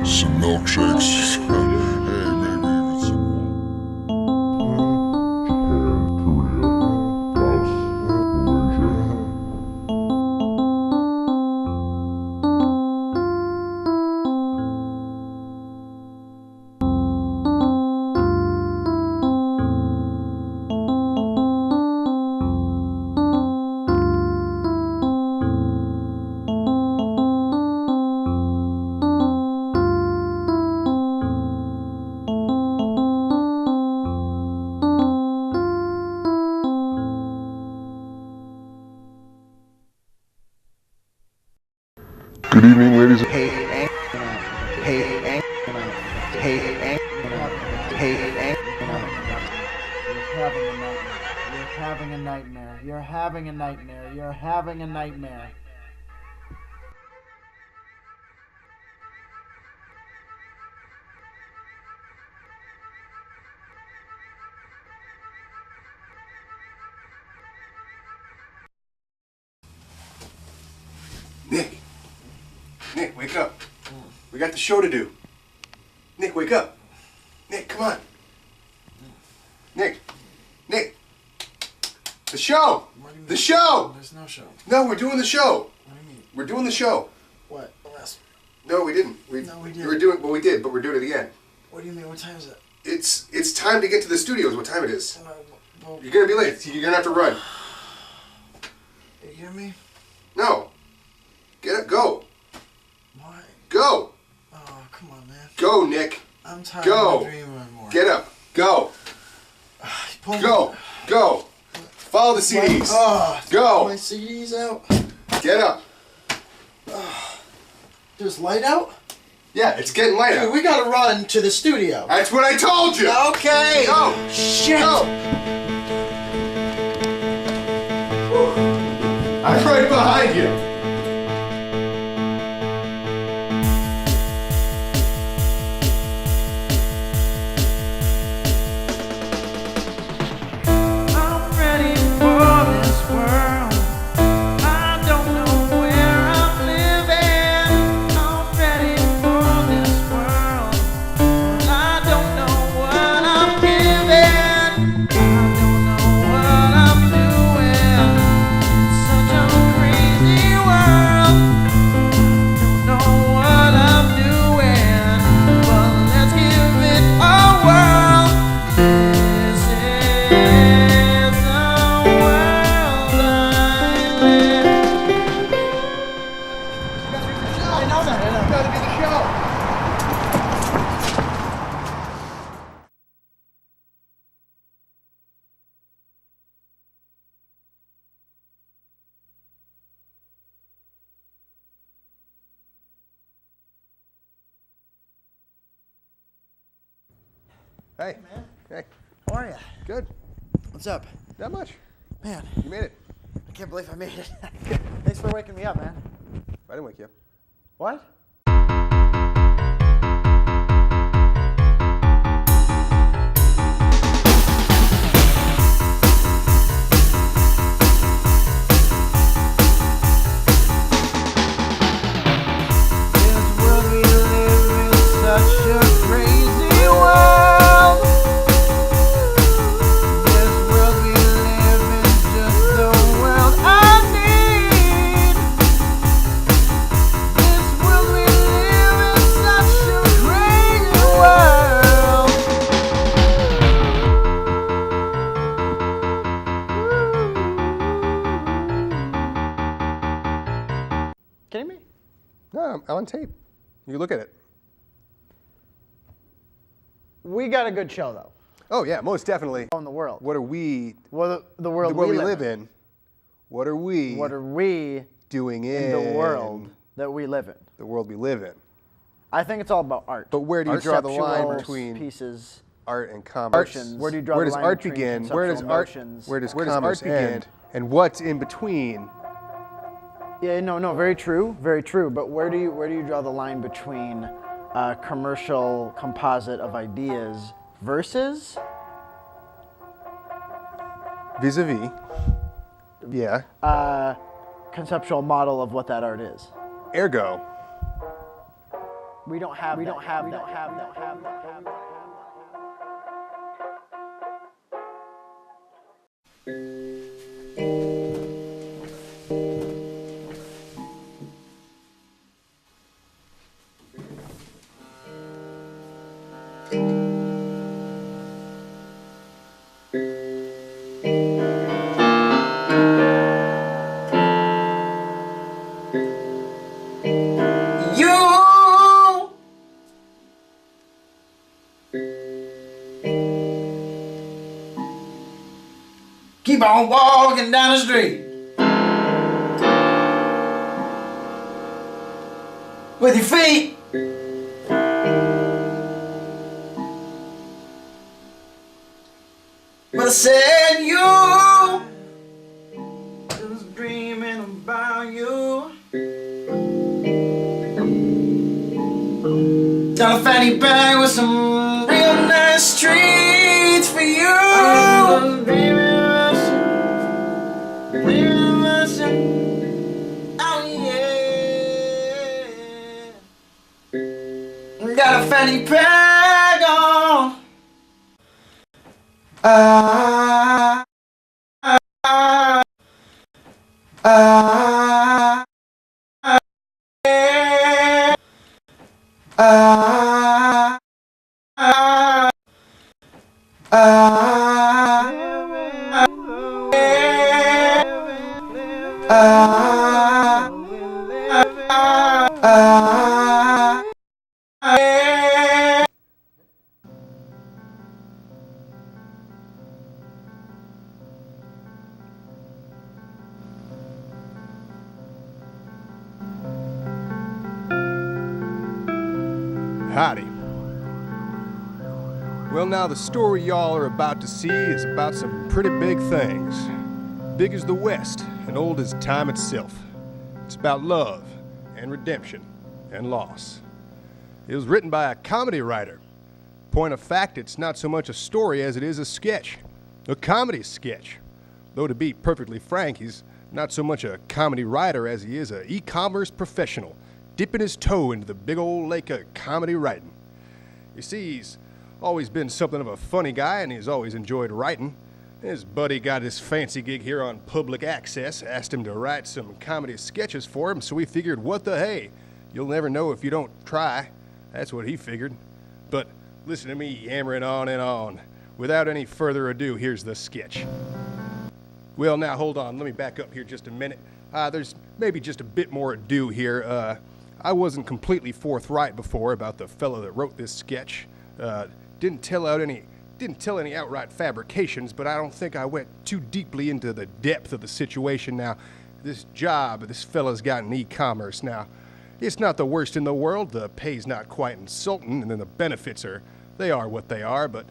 Some milkshakes. Hey, maybe even some Japan, Korea, Laos, Malaysia. Good evening, ladies. You're having a nightmare. You're having a nightmare. Nick, wake up. We got the show to do. Nick, wake up. Nick, come on. Nick. The show. The show. There's no show. No, we're doing the show. What do you mean? We're doing the show. What? No, we didn't. No, we didn't. We were doing, well, we did, but we're doing it again. What do you mean? What time is it? It's time to get to the studios. What time it is? Well, You're gonna be late. You're gonna have to run. you hear me? No. Get up. Go. Why? Go. Oh, come on, man. Go, Nick. I'm tired Go. of dreaming anymore. Get up. Go. Go. Go. Follow the CDs. Go. My CDs out. Get up. There's light out? Yeah, it's getting light Dude, out. we gotta run to the studio. That's what I told you. Okay. Go. Shit. Go. I'm right behind you. Hey. Man. Hey. How are you? Good. What's up? Not much. Man, You made it. I can't believe I made it. Thanks for waking me up, man. I didn't wake you up. What? Kidding me? No, I'm on tape. You look at it. We got a good show, though. Oh yeah, most definitely. In the world. What are we? Well, the world we we live in. What are we? What are we doing in the world that we live in? The world we live in. I think it's all about art. But where do you draw the line between pieces, art and commerce? Where do you draw the line does art between begin? conceptual emotions? Where does commerce end? And what's in between? Yeah, no, very true, very true. But where do you draw the line between a commercial composite of ideas versus vis-a-vis? Yeah. Conceptual model of what that art is. Ergo. We don't have that. Keep on walking down the street with your feet. But I said you was dreaming about you. Got a fanny bag with some real nice treats for you. Oh yeah. Got a fanny pack on. Howdy. Well, now the story y'all are about to see is about some pretty big things. Big as the West and old as time itself. It's about love and redemption and loss. It was written by a comedy writer. Point of fact, it's not so much a story as it is a sketch. A comedy sketch. Though to be perfectly frank, he's not so much a comedy writer as he is an e-commerce professional, dipping his toe into the big old lake of comedy writing. You see, he's always been something of a funny guy, and he's always enjoyed writing. His buddy got his fancy gig here on Public Access, asked him to write some comedy sketches for him, so we figured, what the hey? You'll never know if you don't try. That's what he figured. But listen to me yammering on and on. Without any further ado, here's the sketch. Well, now hold on, let me back up here just a minute. There's maybe just a bit more ado here. I wasn't completely forthright before about the fellow that wrote this sketch. Didn't tell any outright fabrications, but I don't think I went too deeply into the depth of the situation. Now, this job this fella's got in e-commerce now, it's not the worst in the world. The pay's not quite insulting, and then the benefits they are what they are, but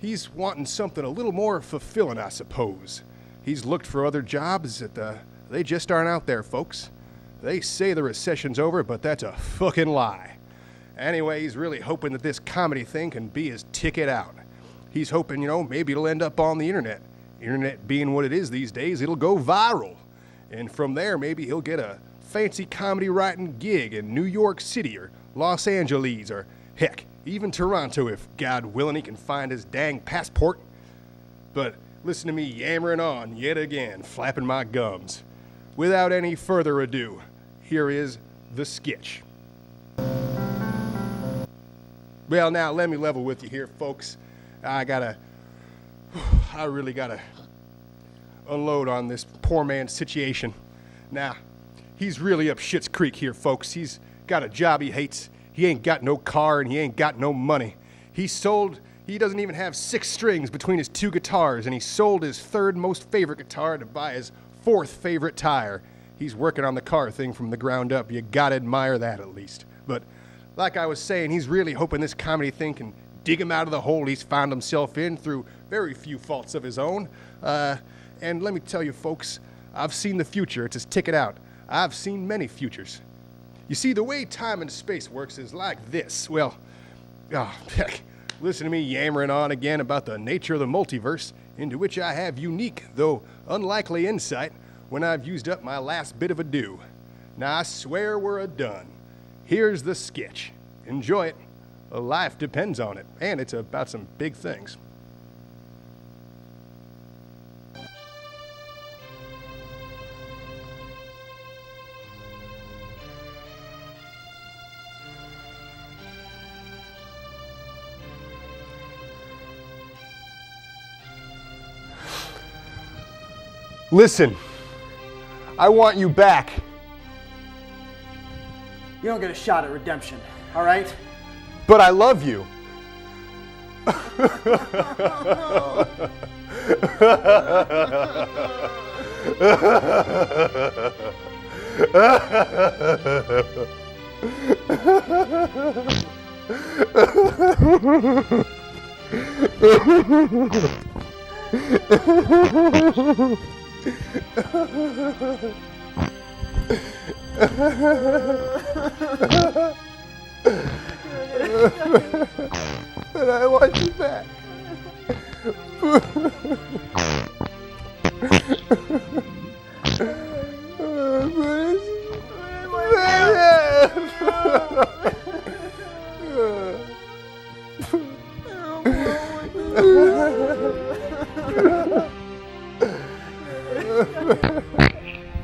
he's wanting something a little more fulfilling, I suppose. He's looked for other jobs that they just aren't out there, folks. They say the recession's over, but that's a fucking lie. Anyway, he's really hoping that this comedy thing can be his ticket out. He's hoping, maybe it'll end up on the internet. Internet being what it is these days, it'll go viral. And from there, maybe he'll get a fancy comedy writing gig in New York City or Los Angeles or, heck, even Toronto if, God willing, he can find his dang passport. But listen to me yammering on yet again, flapping my gums. Without any further ado, here is the sketch. Well, now let me level with you here, folks. I really gotta unload on this poor man's situation. Now, he's really up shit's creek here, folks. He's got a job he hates. He ain't got no car and he ain't got no money. He sold He doesn't even have 6 strings between his 2 guitars, and he sold his 3rd most favorite guitar to buy his 4th favorite tire. He's working on the car thing from the ground up. You gotta admire that at least. But like I was saying, he's really hoping this comedy thing can dig him out of the hole he's found himself in through very few faults of his own. And let me tell you folks, I've seen the future. It's his ticket out. I've seen many futures. You see, the way time and space works is like this. Well, heck, listen to me yammering on again about the nature of the multiverse, into which I have unique, though unlikely insight when I've used up my last bit of ado. Now I swear we're a-done. Here's the sketch. Enjoy it. A life depends on it, and it's about some big things. Listen, I want you back. You don't get a shot at redemption, all right? But I love you. But I want you back.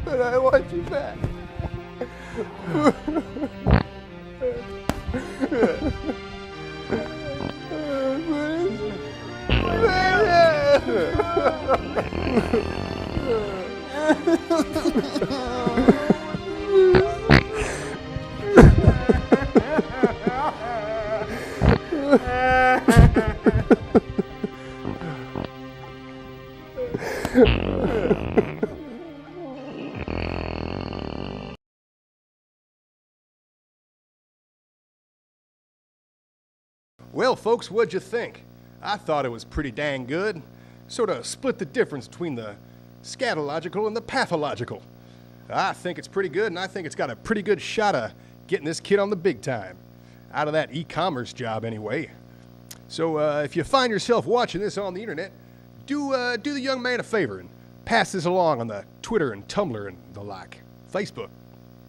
But I want you back. Well, folks, what'd you think? I thought it was pretty dang good. Sort of split the difference between the scatological and the pathological. I think it's pretty good, and I think it's got a pretty good shot of getting this kid on the big time. Out of that e-commerce job, anyway. So, if you find yourself watching this on the internet, do the young man a favor and pass this along on the Twitter and Tumblr and the like. Facebook.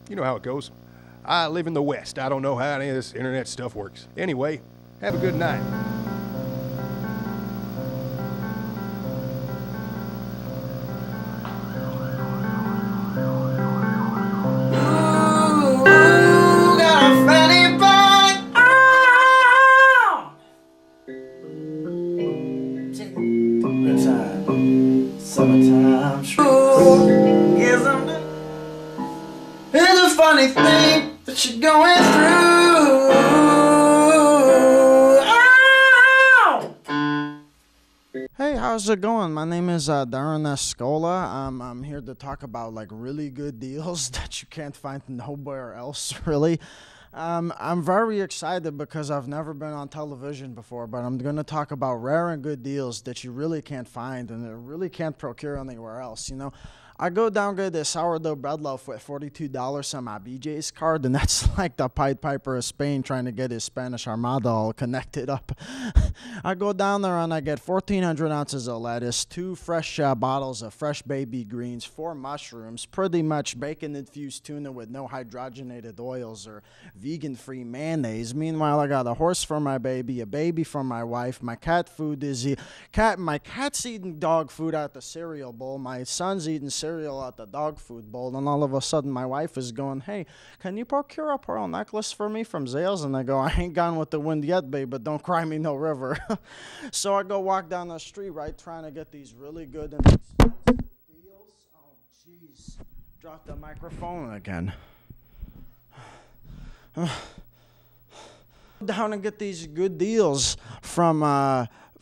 You know how it goes. I live in the West. I don't know how any of this internet stuff works. Anyway, have a good night. Ooh, got a Fannypack. Summertime shrews. Yes, it's a funny thing that you're going through. Hey, how's it going? My name is Darren Escola. I'm here to talk about like really good deals that you can't find nowhere else, really. I'm very excited because I've never been on television before, but I'm going to talk about rare and good deals that you really can't find and that really can't procure anywhere else. You know, I go down get this sourdough bread loaf with $42 on my BJ's card, and that's like the Pied Piper of Spain trying to get his Spanish Armada all connected up. I go down there and I get 1,400 ounces of lettuce, 2 fresh bottles of fresh baby greens, 4 mushrooms, pretty much bacon-infused tuna with no hydrogenated oils or vegan-free mayonnaise. Meanwhile, I got a horse for my baby, a baby for my wife. My cat food is my cat's eating dog food out the cereal bowl. My son's eating cereal out the dog food bowl, and all of a sudden my wife is going, "Hey, can you procure a pearl necklace for me from Zales?" And I go, "I ain't gone with the wind yet, babe, but don't cry me no river." So I go walk down the street, right, trying to get these really good and expensive deals. Oh, jeez. Dropped the microphone again. down and get these good deals from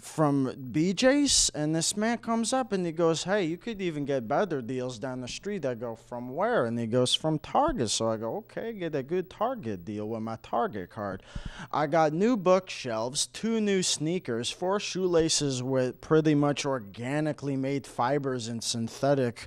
BJ's, and this man comes up and he goes, hey, you could even get better deals down the street. I go, from where? And he goes, from Target. So I go, okay, get a good Target deal with my Target card. I got new bookshelves, 2 new sneakers, 4 shoelaces with pretty much organically made fibers and synthetic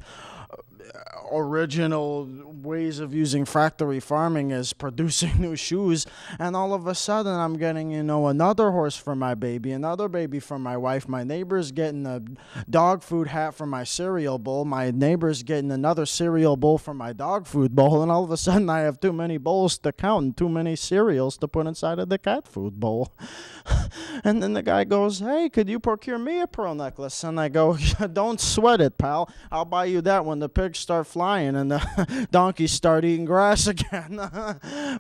original ways of using factory farming is producing new shoes, and all of a sudden I'm getting, another horse for my baby, another baby for my wife, my neighbor's getting a dog food hat for my cereal bowl, my neighbor's getting another cereal bowl for my dog food bowl, and all of a sudden I have too many bowls to count and too many cereals to put inside of the cat food bowl. And then the guy goes, hey, could you procure me a pearl necklace? And I go, don't sweat it, pal. I'll buy you that when the pigs start flying and the donkeys start eating grass again.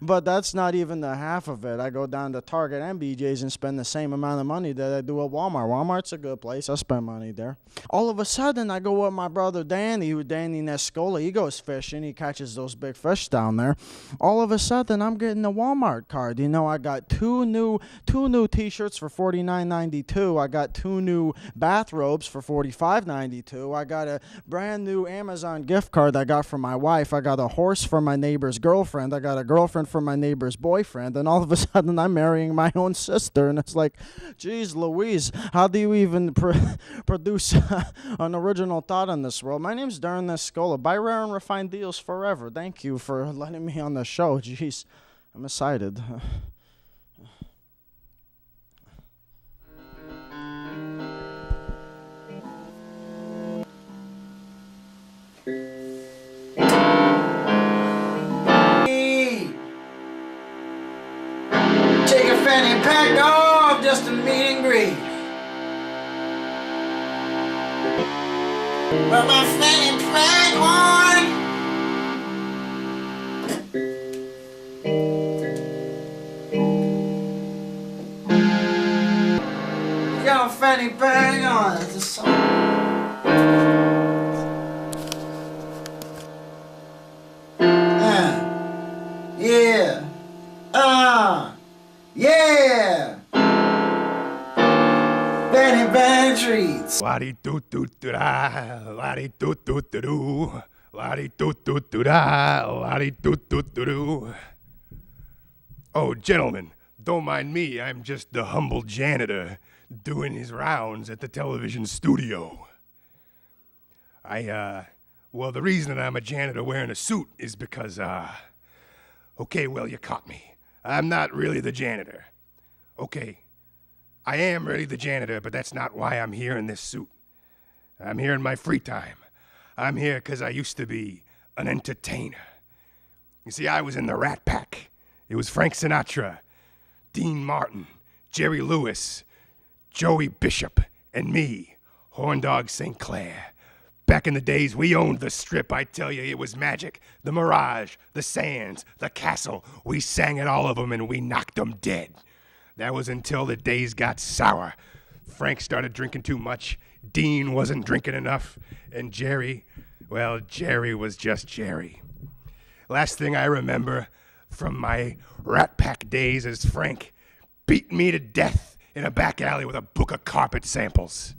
But that's not even the half of it. I go down to Target and BJ's and spend the same amount of money that I do at Walmart. Walmart's a good place. I spend money there. All of a sudden, I go with my brother Danny Nescola. He goes fishing. He catches those big fish down there. All of a sudden, I'm getting a Walmart card. I got two new T-shirts for $49.92. I got 2 new bathrobes for $45.92. I got a brand new Amazon gift card I got from my wife. I got a horse for my neighbor's girlfriend. I got a girlfriend for my neighbor's boyfriend. And all of a sudden, I'm marrying my own sister. And it's like, geez Louise, how do you even produce an original thought in this world? My name's Darren Nescola. Buy rare and refined deals forever. Thank you for letting me on the show. Jeez, I'm excited. Take a Fannypack off, just a meet and greet. Put my Fannypack on. Got a Fannypack on. That's a song. Yeah. Yeah. Fannypack treats. La-di-doo-doo-doo-da, la-di-doo-doo-doo-doo, la-di-doo-doo-doo-da, la-di-doo-doo-doo-doo. Oh, gentlemen, don't mind me. I'm just the humble janitor doing his rounds at the television studio. Well, the reason that I'm a janitor wearing a suit is because, okay, well, you caught me. I'm not really the janitor. Okay, I am really the janitor, but that's not why I'm here in this suit. I'm here in my free time. I'm here because I used to be an entertainer. You see, I was in the Rat Pack. It was Frank Sinatra, Dean Martin, Jerry Lewis, Joey Bishop, and me, Horn Dog St. Clair. Back in the days, we owned the Strip. I tell you, it was magic. The Mirage, the Sands, the Castle. We sang at all of them and we knocked them dead. That was until the days got sour. Frank started drinking too much. Dean wasn't drinking enough. And Jerry, well, Jerry was just Jerry. Last thing I remember from my Rat Pack days is Frank beat me to death in a back alley with a book of carpet samples.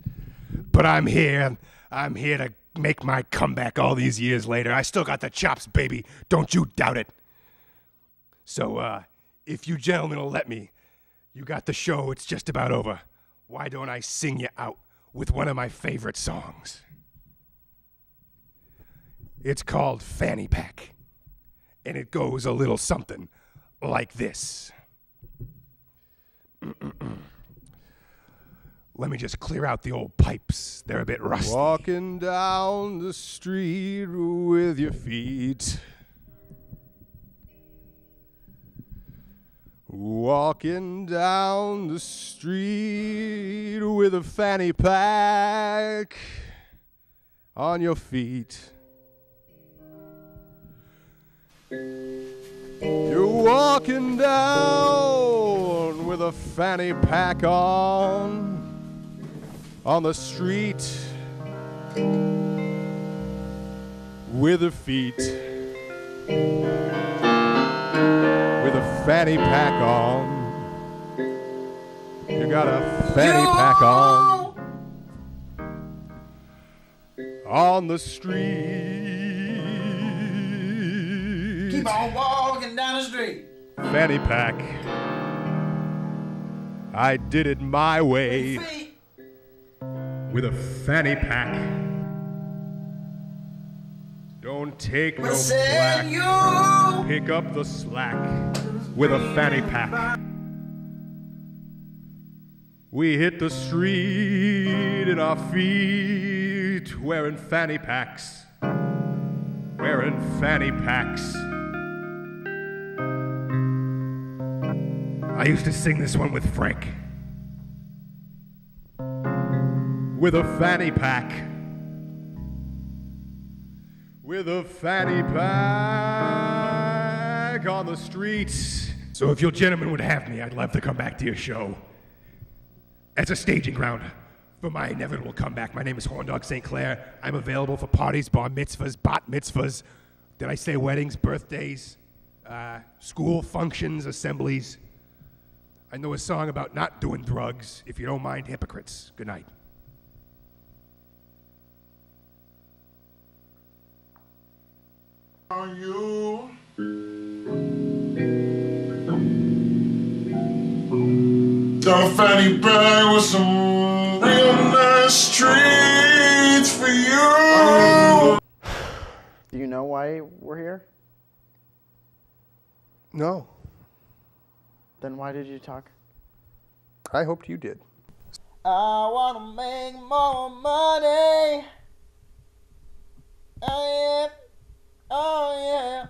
But I'm here to make my comeback all these years later. I still got the chops, baby. Don't you doubt it. So, if you gentlemen will let me, you got the show. It's just about over. Why don't I sing you out with one of my favorite songs? It's called Fannypack, and it goes a little something like this. Let me just clear out the old pipes. They're a bit rusty. Walking down the street with your feet. Walking down the street with a fanny pack on your feet. You're walking down with a fanny pack on the street with her feet, with a fanny pack on. You got a fanny pack on the street. Keep on walking down the street. Fanny pack. I did it my way with a fanny pack. Don't take no slack. Pick up the slack with a fanny pack. We hit the street in our feet, wearing fanny packs. Wearing fanny packs. I used to sing this one with Frank. With a fanny pack. With a fanny pack on the streets. So if you gentlemen would have me, I'd love to come back to your show as a staging ground for my inevitable comeback. My name is Horndog St. Clair. I'm available for parties, bar mitzvahs, bat mitzvahs. Did I say weddings, birthdays, school functions, assemblies? I know a song about not doing drugs. If you don't mind, hypocrites. Good night. On you. Got a fanny bag with some real nice treats for you. Do you know why we're here? No, Then why did you talk? I hoped you did. I wanna make more money. Oh yeah, oh yeah.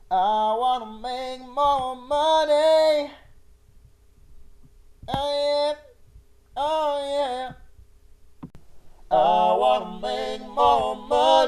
I wanna make more money. Oh yeah, oh yeah. I wanna make more money.